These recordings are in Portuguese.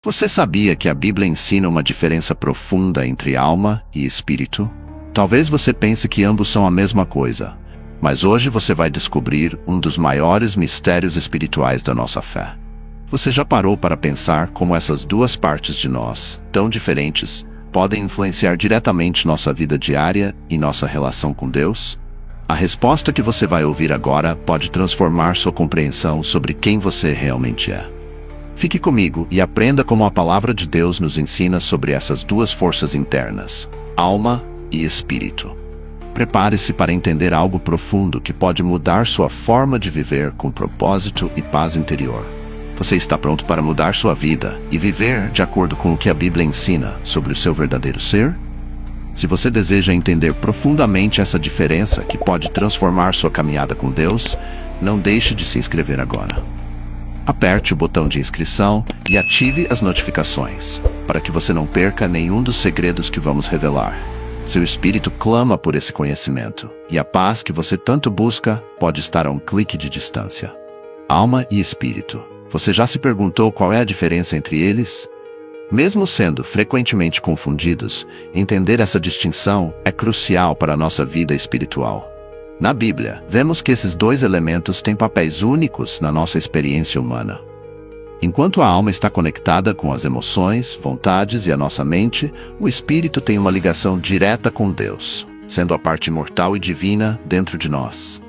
Você sabia que a Bíblia ensina uma diferença profunda entre alma e espírito? Talvez você pense que ambos são a mesma coisa, mas hoje você vai descobrir um dos maiores mistérios espirituais da nossa fé. Você já parou para pensar como essas duas partes de nós, tão diferentes, podem influenciar diretamente nossa vida diária e nossa relação com Deus? A resposta que você vai ouvir agora pode transformar sua compreensão sobre quem você realmente é. Fique comigo e aprenda como a palavra de Deus nos ensina sobre essas duas forças internas, alma e espírito. Prepare-se para entender algo profundo que pode mudar sua forma de viver com propósito e paz interior. Você está pronto para mudar sua vida e viver de acordo com o que a Bíblia ensina sobre o seu verdadeiro ser? Se você deseja entender profundamente essa diferença que pode transformar sua caminhada com Deus, não deixe de se inscrever agora. Aperte o botão de inscrição e ative as notificações, para que você não perca nenhum dos segredos que vamos revelar. Seu espírito clama por esse conhecimento, e a paz que você tanto busca pode estar a um clique de distância. Alma e espírito. Você já se perguntou qual é a diferença entre eles? Mesmo sendo frequentemente confundidos, entender essa distinção é crucial para a nossa vida espiritual. Na Bíblia, vemos que esses dois elementos têm papéis únicos na nossa experiência humana. Enquanto a alma está conectada com as emoções, vontades e a nossa mente, o espírito tem uma ligação direta com Deus, sendo a parte imortal e divina dentro de nós.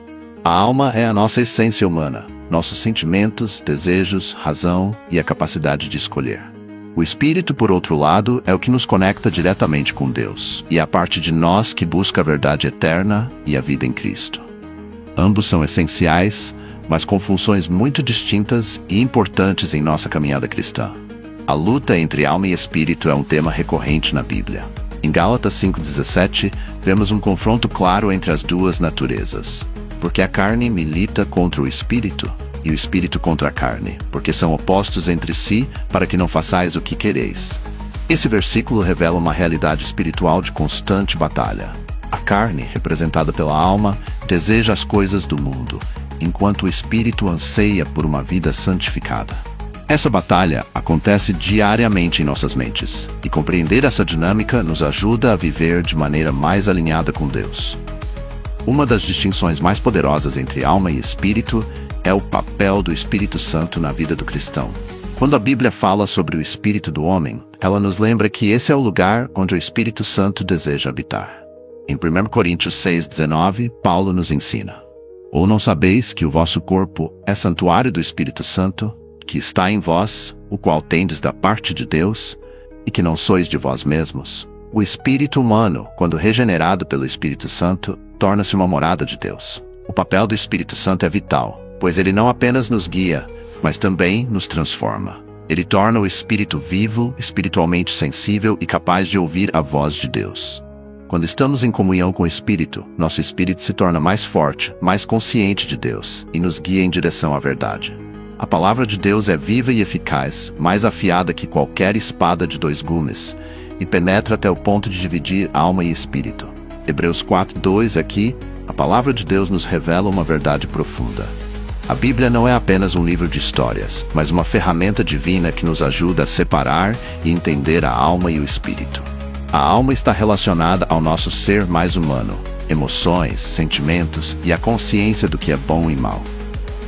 A alma é a nossa essência humana, nossos sentimentos, desejos, razão e a capacidade de escolher. O espírito, por outro lado, é o que nos conecta diretamente com Deus, e é a parte de nós que busca a verdade eterna e a vida em Cristo. Ambos são essenciais, mas com funções muito distintas e importantes em nossa caminhada cristã. A luta entre alma e espírito é um tema recorrente na Bíblia. Em Gálatas 5,17, vemos um confronto claro entre as duas naturezas. Porque a carne milita contra o espírito, e o espírito contra a carne, porque são opostos entre si, para que não façais o que quereis. Esse versículo revela uma realidade espiritual de constante batalha. A carne, representada pela alma, deseja as coisas do mundo, enquanto o espírito anseia por uma vida santificada. Essa batalha acontece diariamente em nossas mentes, e compreender essa dinâmica nos ajuda a viver de maneira mais alinhada com Deus. Uma das distinções mais poderosas entre alma e espírito é o papel do Espírito Santo na vida do cristão. Quando a Bíblia fala sobre o espírito do homem, ela nos lembra que esse é o lugar onde o Espírito Santo deseja habitar. Em 1 Coríntios 6,19, Paulo nos ensina: Ou não sabeis que o vosso corpo é santuário do Espírito Santo, que está em vós, o qual tendes da parte de Deus, e que não sois de vós mesmos? O espírito humano, quando regenerado pelo Espírito Santo, torna-se uma morada de Deus. O papel do Espírito Santo é vital, pois ele não apenas nos guia, mas também nos transforma. Ele torna o espírito vivo, espiritualmente sensível e capaz de ouvir a voz de Deus. Quando estamos em comunhão com o Espírito, nosso espírito se torna mais forte, mais consciente de Deus, e nos guia em direção à verdade. A palavra de Deus é viva e eficaz, mais afiada que qualquer espada de 2 gumes, e penetra até o ponto de dividir alma e espírito. Hebreus 4:2 aqui, a palavra de Deus nos revela uma verdade profunda. A Bíblia não é apenas um livro de histórias, mas uma ferramenta divina que nos ajuda a separar e entender a alma e o espírito. A alma está relacionada ao nosso ser mais humano, emoções, sentimentos e a consciência do que é bom e mal.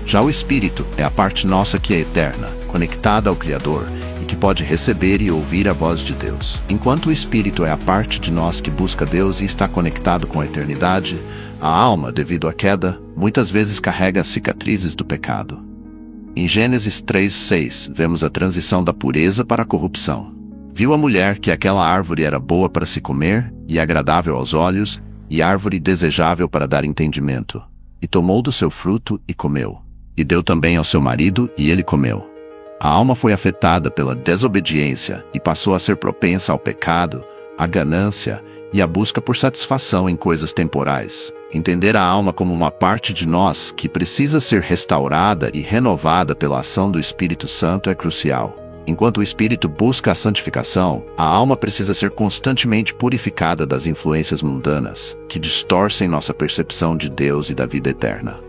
Já o espírito é a parte nossa que é eterna, conectada ao Criador e que pode receber e ouvir a voz de Deus. Enquanto o espírito é a parte de nós que busca Deus e está conectado com a eternidade, a alma, devido à queda, muitas vezes carrega as cicatrizes do pecado. Em Gênesis 3:6, vemos a transição da pureza para a corrupção. Viu a mulher que aquela árvore era boa para se comer, e agradável aos olhos, e árvore desejável para dar entendimento. E tomou do seu fruto e comeu. E deu também ao seu marido, e ele comeu. A alma foi afetada pela desobediência e passou a ser propensa ao pecado, à ganância e à busca por satisfação em coisas temporais. Entender a alma como uma parte de nós que precisa ser restaurada e renovada pela ação do Espírito Santo é crucial. Enquanto o Espírito busca a santificação, a alma precisa ser constantemente purificada das influências mundanas, que distorcem nossa percepção de Deus e da vida eterna.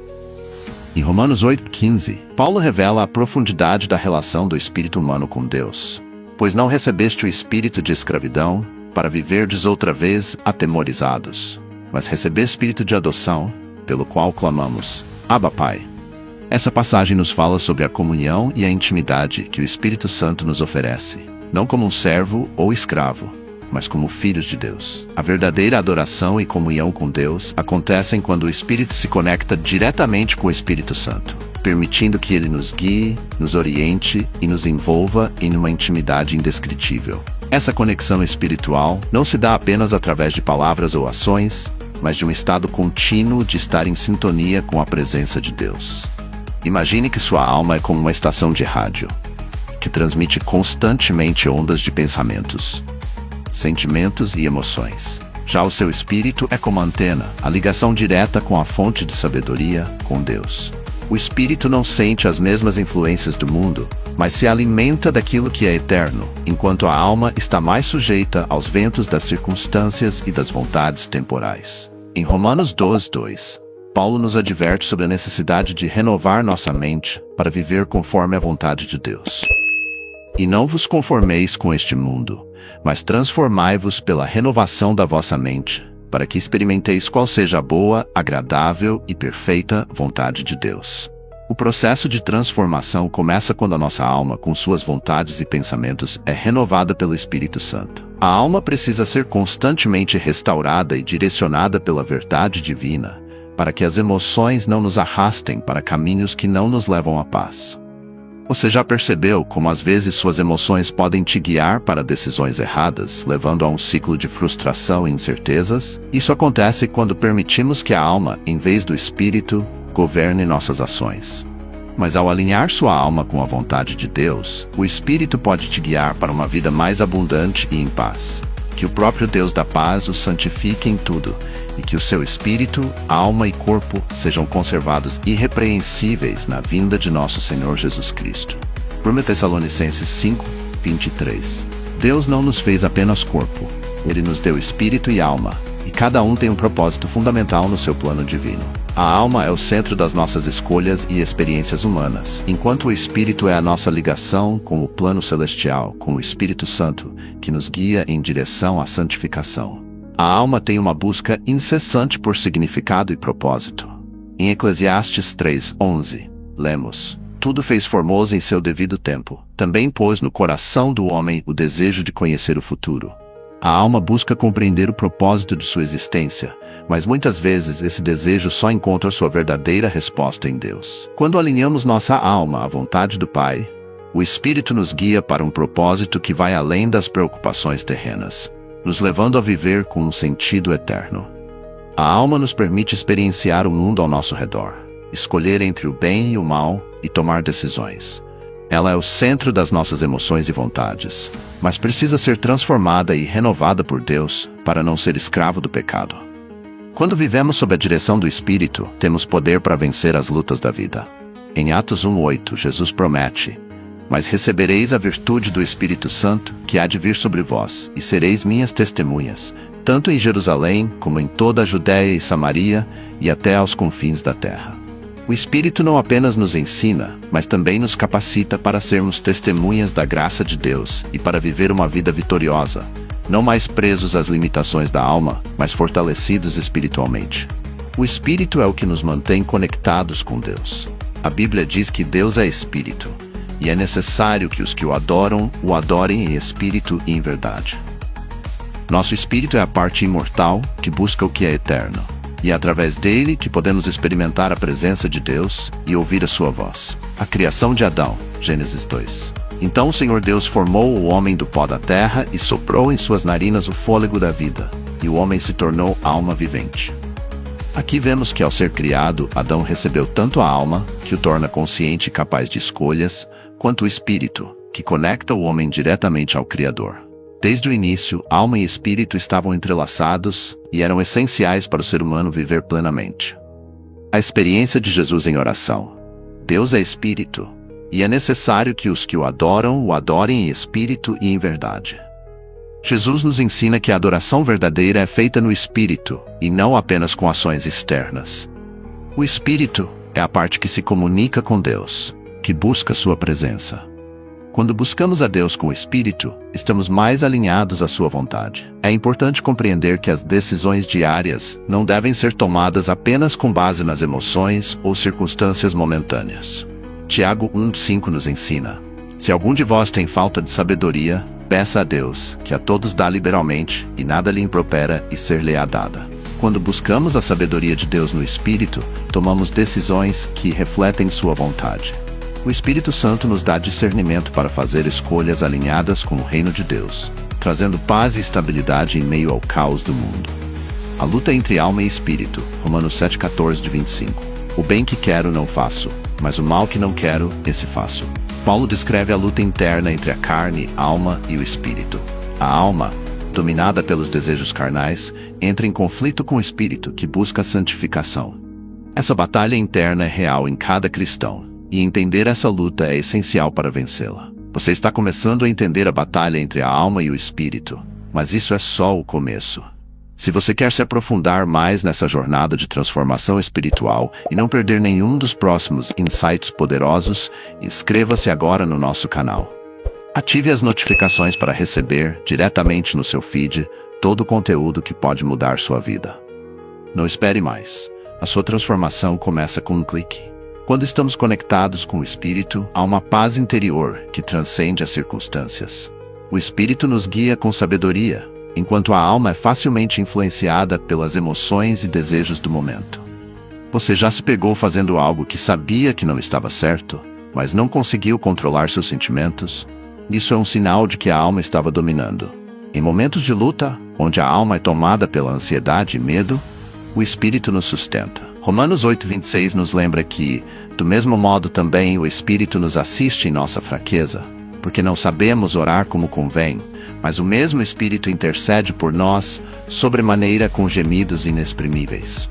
Em Romanos 8:15, Paulo revela a profundidade da relação do espírito humano com Deus. Pois não recebeste o espírito de escravidão, para viverdes outra vez atemorizados, mas recebeste espírito de adoção, pelo qual clamamos, Abba, Pai. Essa passagem nos fala sobre a comunhão e a intimidade que o Espírito Santo nos oferece, não como um servo ou escravo, mas como filhos de Deus. A verdadeira adoração e comunhão com Deus acontecem quando o Espírito se conecta diretamente com o Espírito Santo, permitindo que ele nos guie, nos oriente e nos envolva em uma intimidade indescritível. Essa conexão espiritual não se dá apenas através de palavras ou ações, mas de um estado contínuo de estar em sintonia com a presença de Deus. Imagine que sua alma é como uma estação de rádio, que transmite constantemente ondas de pensamentos, sentimentos e emoções. Já o seu espírito é como a antena, a ligação direta com a fonte de sabedoria, com Deus. O espírito não sente as mesmas influências do mundo, mas se alimenta daquilo que é eterno, enquanto a alma está mais sujeita aos ventos das circunstâncias e das vontades temporais. Em Romanos 12:2, Paulo nos adverte sobre a necessidade de renovar nossa mente para viver conforme a vontade de Deus. E não vos conformeis com este mundo, mas transformai-vos pela renovação da vossa mente, para que experimenteis qual seja a boa, agradável e perfeita vontade de Deus. O processo de transformação começa quando a nossa alma, com suas vontades e pensamentos, é renovada pelo Espírito Santo. A alma precisa ser constantemente restaurada e direcionada pela verdade divina, para que as emoções não nos arrastem para caminhos que não nos levam à paz. Você já percebeu como às vezes suas emoções podem te guiar para decisões erradas, levando a um ciclo de frustração e incertezas? Isso acontece quando permitimos que a alma, em vez do espírito, governe nossas ações. Mas ao alinhar sua alma com a vontade de Deus, o espírito pode te guiar para uma vida mais abundante e em paz. Que o próprio Deus da paz o santifique em tudo, e que o seu espírito, alma e corpo sejam conservados irrepreensíveis na vinda de nosso Senhor Jesus Cristo. 1 Tessalonicenses 5:23. Deus não nos fez apenas corpo, Ele nos deu espírito e alma, e cada um tem um propósito fundamental no seu plano divino. A alma é o centro das nossas escolhas e experiências humanas, enquanto o espírito é a nossa ligação com o plano celestial, com o Espírito Santo, que nos guia em direção à santificação. A alma tem uma busca incessante por significado e propósito. Em Eclesiastes 3:11, lemos: Tudo fez formoso em seu devido tempo. Também pôs no coração do homem o desejo de conhecer o futuro. A alma busca compreender o propósito de sua existência, mas muitas vezes esse desejo só encontra sua verdadeira resposta em Deus. Quando alinhamos nossa alma à vontade do Pai, o Espírito nos guia para um propósito que vai além das preocupações terrenas, nos levando a viver com um sentido eterno. A alma nos permite experienciar o mundo ao nosso redor, escolher entre o bem e o mal e tomar decisões. Ela é o centro das nossas emoções e vontades, mas precisa ser transformada e renovada por Deus para não ser escravo do pecado. Quando vivemos sob a direção do Espírito, temos poder para vencer as lutas da vida. Em Atos 1:8, Jesus promete: Mas recebereis a virtude do Espírito Santo, que há de vir sobre vós, e sereis minhas testemunhas, tanto em Jerusalém, como em toda a Judéia e Samaria, e até aos confins da terra. O Espírito não apenas nos ensina, mas também nos capacita para sermos testemunhas da graça de Deus e para viver uma vida vitoriosa, não mais presos às limitações da alma, mas fortalecidos espiritualmente. O Espírito é o que nos mantém conectados com Deus. A Bíblia diz que Deus é Espírito, e é necessário que os que o adorem em espírito e em verdade. Nosso espírito é a parte imortal que busca o que é eterno, e é através dele que podemos experimentar a presença de Deus e ouvir a sua voz. A criação de Adão, Gênesis 2. Então o Senhor Deus formou o homem do pó da terra e soprou em suas narinas o fôlego da vida, e o homem se tornou alma vivente. Aqui vemos que ao ser criado, Adão recebeu tanto a alma, que o torna consciente e capaz de escolhas, quanto o espírito, que conecta o homem diretamente ao Criador. Desde o início, alma e espírito estavam entrelaçados e eram essenciais para o ser humano viver plenamente. A experiência de Jesus em oração. Deus é espírito, e é necessário que os que o adorem em espírito e em verdade. Jesus nos ensina que a adoração verdadeira é feita no espírito, e não apenas com ações externas. O espírito é a parte que se comunica com Deus, que busca sua presença. Quando buscamos a Deus com o Espírito, estamos mais alinhados à sua vontade. É importante compreender que as decisões diárias não devem ser tomadas apenas com base nas emoções ou circunstâncias momentâneas. Tiago 1:5 nos ensina: se algum de vós tem falta de sabedoria, peça a Deus, que a todos dá liberalmente, e nada lhe impropera, e ser-lhe-á dada. Quando buscamos a sabedoria de Deus no Espírito, tomamos decisões que refletem sua vontade. O Espírito Santo nos dá discernimento para fazer escolhas alinhadas com o reino de Deus, trazendo paz e estabilidade em meio ao caos do mundo. A luta entre alma e espírito, Romanos 7:14-25. O bem que quero não faço, mas o mal que não quero, esse faço. Paulo descreve a luta interna entre a carne, a alma e o espírito. A alma, dominada pelos desejos carnais, entra em conflito com o espírito, que busca a santificação. Essa batalha interna é real em cada cristão, e entender essa luta é essencial para vencê-la. Você está começando a entender a batalha entre a alma e o espírito, mas isso é só o começo. Se você quer se aprofundar mais nessa jornada de transformação espiritual e não perder nenhum dos próximos insights poderosos, inscreva-se agora no nosso canal. Ative as notificações para receber, diretamente no seu feed, todo o conteúdo que pode mudar sua vida. Não espere mais. A sua transformação começa com um clique. Quando estamos conectados com o Espírito, há uma paz interior que transcende as circunstâncias. O Espírito nos guia com sabedoria, enquanto a alma é facilmente influenciada pelas emoções e desejos do momento. Você já se pegou fazendo algo que sabia que não estava certo, mas não conseguiu controlar seus sentimentos? Isso é um sinal de que a alma estava dominando. Em momentos de luta, onde a alma é tomada pela ansiedade e medo, o Espírito nos sustenta. Romanos 8:26 nos lembra que, do mesmo modo também o Espírito nos assiste em nossa fraqueza, porque não sabemos orar como convém, mas o mesmo Espírito intercede por nós, sobremaneira com gemidos inexprimíveis.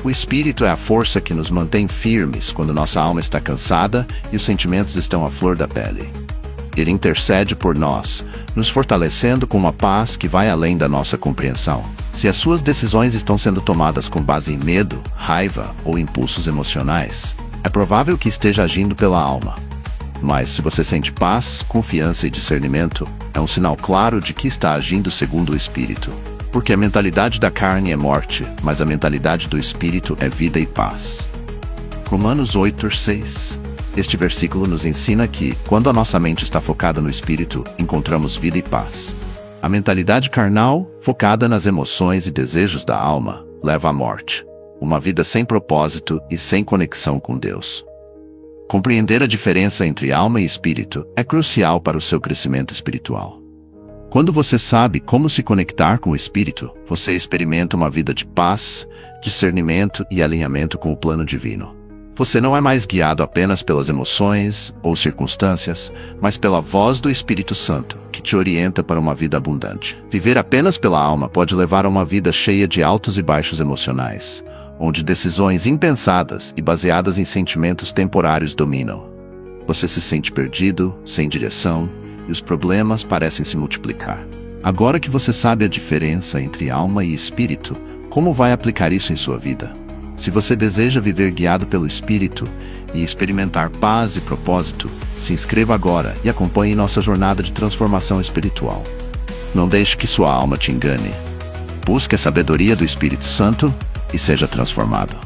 O Espírito é a força que nos mantém firmes quando nossa alma está cansada e os sentimentos estão à flor da pele. Ele intercede por nós, nos fortalecendo com uma paz que vai além da nossa compreensão. Se as suas decisões estão sendo tomadas com base em medo, raiva ou impulsos emocionais, é provável que esteja agindo pela alma. Mas se você sente paz, confiança e discernimento, é um sinal claro de que está agindo segundo o Espírito. Porque a mentalidade da carne é morte, mas a mentalidade do Espírito é vida e paz. Romanos 8:6. Este versículo nos ensina que, quando a nossa mente está focada no Espírito, encontramos vida e paz. A mentalidade carnal, focada nas emoções e desejos da alma, leva à morte. Uma vida sem propósito e sem conexão com Deus. Compreender a diferença entre alma e espírito é crucial para o seu crescimento espiritual. Quando você sabe como se conectar com o Espírito, você experimenta uma vida de paz, discernimento e alinhamento com o plano divino. Você não é mais guiado apenas pelas emoções ou circunstâncias, mas pela voz do Espírito Santo, que te orienta para uma vida abundante. Viver apenas pela alma pode levar a uma vida cheia de altos e baixos emocionais, onde decisões impensadas e baseadas em sentimentos temporários dominam. Você se sente perdido, sem direção, e os problemas parecem se multiplicar. Agora que você sabe a diferença entre alma e espírito, como vai aplicar isso em sua vida? Se você deseja viver guiado pelo Espírito e experimentar paz e propósito, se inscreva agora e acompanhe nossa jornada de transformação espiritual. Não deixe que sua alma te engane. Busque a sabedoria do Espírito Santo e seja transformado.